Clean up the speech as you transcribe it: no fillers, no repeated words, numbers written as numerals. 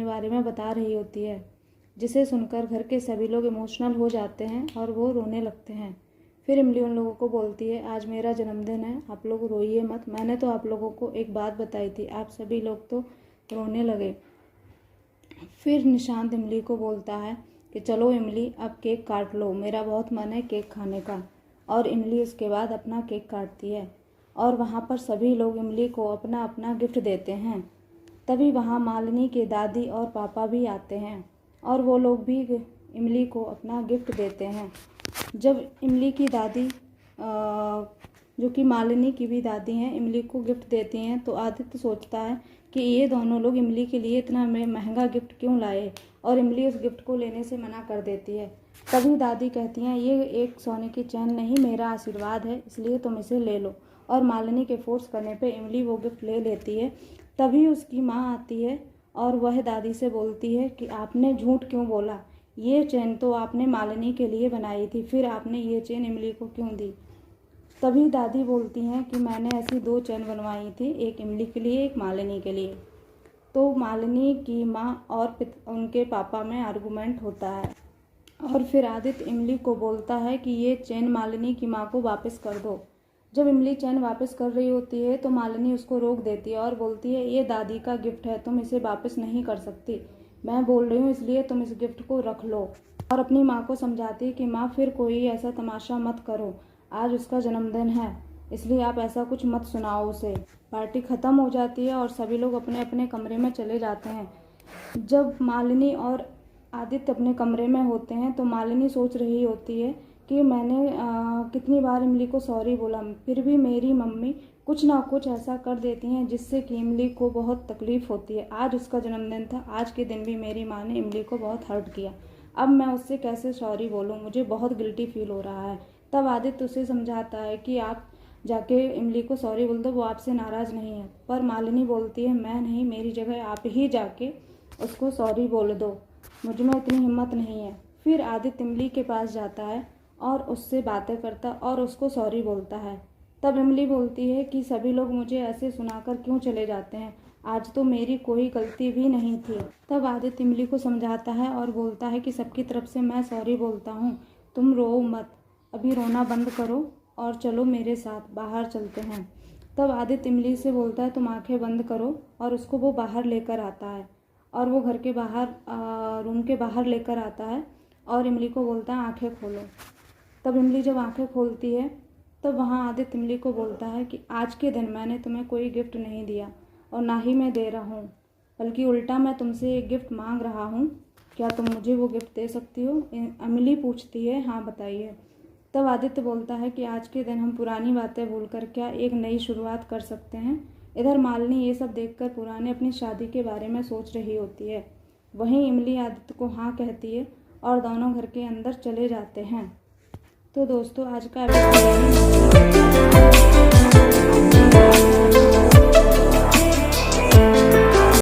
बारे में बता रही होती है, जिसे सुनकर घर के सभी लोग इमोशनल हो जाते हैं और वो रोने लगते हैं। फिर इमली उन लोगों को बोलती है, आज मेरा जन्मदिन है, आप लोग रोइए मत, मैंने तो आप लोगों को एक बात बताई थी, आप सभी लोग तो रोने लगे। फिर निशांत इमली को बोलता है कि चलो इमली, अब केक काट लो, मेरा बहुत मन है केक खाने का। और इमली उसके बाद अपना केक काटती है और वहाँ पर सभी लोग इमली को अपना अपना गिफ्ट देते हैं। तभी वहाँ मालिनी के दादी और पापा भी आते हैं और वो लोग भी इमली को अपना गिफ्ट देते हैं। जब इमली की दादी जो कि मालिनी की भी दादी हैं, इमली को गिफ्ट देती हैं तो आदित्य सोचता है कि ये दोनों लोग इमली के लिए इतना महंगा गिफ्ट क्यों लाए, और इमली उस गिफ्ट को लेने से मना कर देती है। तभी दादी कहती हैं, ये एक सोने की चैन नहीं, मेरा आशीर्वाद है, इसलिए तुम इसे ले लो। और मालिनी के फोर्स करने पे इमली वो गिफ्ट ले लेती है। तभी उसकी माँ आती है और वह दादी से बोलती है कि आपने झूठ क्यों बोला, ये चैन तो आपने मालिनी के लिए बनाई थी, फिर आपने ये चैन इमली को क्यों दी। तभी दादी बोलती हैं कि मैंने ऐसी 2 चैन बनवाई थी, एक इमली के लिए, एक मालिनी के लिए। तो मालिनी की माँ और उनके पापा में आर्गूमेंट होता है और फिर आदित्य इमली को बोलता है कि ये चैन मालिनी की माँ को वापस कर दो। जब इमली चैन वापस कर रही होती है तो मालिनी उसको रोक देती है और बोलती है, ये दादी का गिफ्ट है, तुम इसे वापस नहीं कर सकती, मैं बोल रही हूँ इसलिए तुम इस गिफ्ट को रख लो। और अपनी माँ को समझाती है कि माँ, फिर कोई ऐसा तमाशा मत करो, आज उसका जन्मदिन है, इसलिए आप ऐसा कुछ मत सुनाओ उसे। पार्टी ख़त्म हो जाती है और सभी लोग अपने अपने कमरे में चले जाते हैं। जब मालिनी और आदित्य अपने कमरे में होते हैं तो मालिनी सोच रही होती है कि मैंने कितनी बार इमली को सॉरी बोला, फिर भी मेरी मम्मी कुछ ना कुछ ऐसा कर देती हैं जिससे कि इमली को बहुत तकलीफ़ होती है। आज उसका जन्मदिन था, आज के दिन भी मेरी माँ ने इमली को बहुत हर्ट किया, अब मैं उससे कैसे सॉरी बोलूँ, मुझे बहुत गिल्टी फील हो रहा है। तब आदित्य उसे समझाता है कि आप जाके इमली को सॉरी बोल दो, वो आपसे नाराज़ नहीं है। पर मालिनी बोलती है, मैं नहीं, मेरी जगह आप ही जाके उसको सॉरी बोल दो, मुझ में इतनी हिम्मत नहीं है। फिर आदित्य इमली के पास जाता है और उससे बातें करता और उसको सॉरी बोलता है। तब इमली बोलती है कि सभी लोग मुझे ऐसे सुनाकर क्यों चले जाते हैं, आज तो मेरी कोई गलती भी नहीं थी। तब आदित्य इमली को समझाता है और बोलता है कि सबकी तरफ से मैं सॉरी बोलता हूँ, तुम रो मत, अभी रोना बंद करो और चलो मेरे साथ बाहर चलते हैं। तब आदित्य इमली से बोलता है, तुम आंखें बंद करो, और उसको वो बाहर लेकर आता है और वो घर के बाहर रूम के बाहर लेकर आता है और इमली को बोलता है, आंखें खोलो। तब इमली जब आंखें खोलती है तब वहाँ आदित्य इमली को बोलता है कि आज के दिन मैंने तुम्हें कोई गिफ्ट नहीं दिया और ना ही मैं दे रहा हूँ, बल्कि उल्टा मैं तुमसे एक गिफ्ट मांग रहा हूँ, क्या तुम मुझे वो गिफ्ट दे सकती हो। इमली पूछती है, हाँ बताइए। तब आदित्य बोलता है कि आज के दिन हम पुरानी बातें भूलकर क्या एक नई शुरुआत कर सकते हैं। इधर मालिनी ये सब देखकर पुराने अपनी शादी के बारे में सोच रही होती है। वहीं इमली आदित्य को हाँ कहती है और दोनों घर के अंदर चले जाते हैं। तो दोस्तों, आज का एपिसोड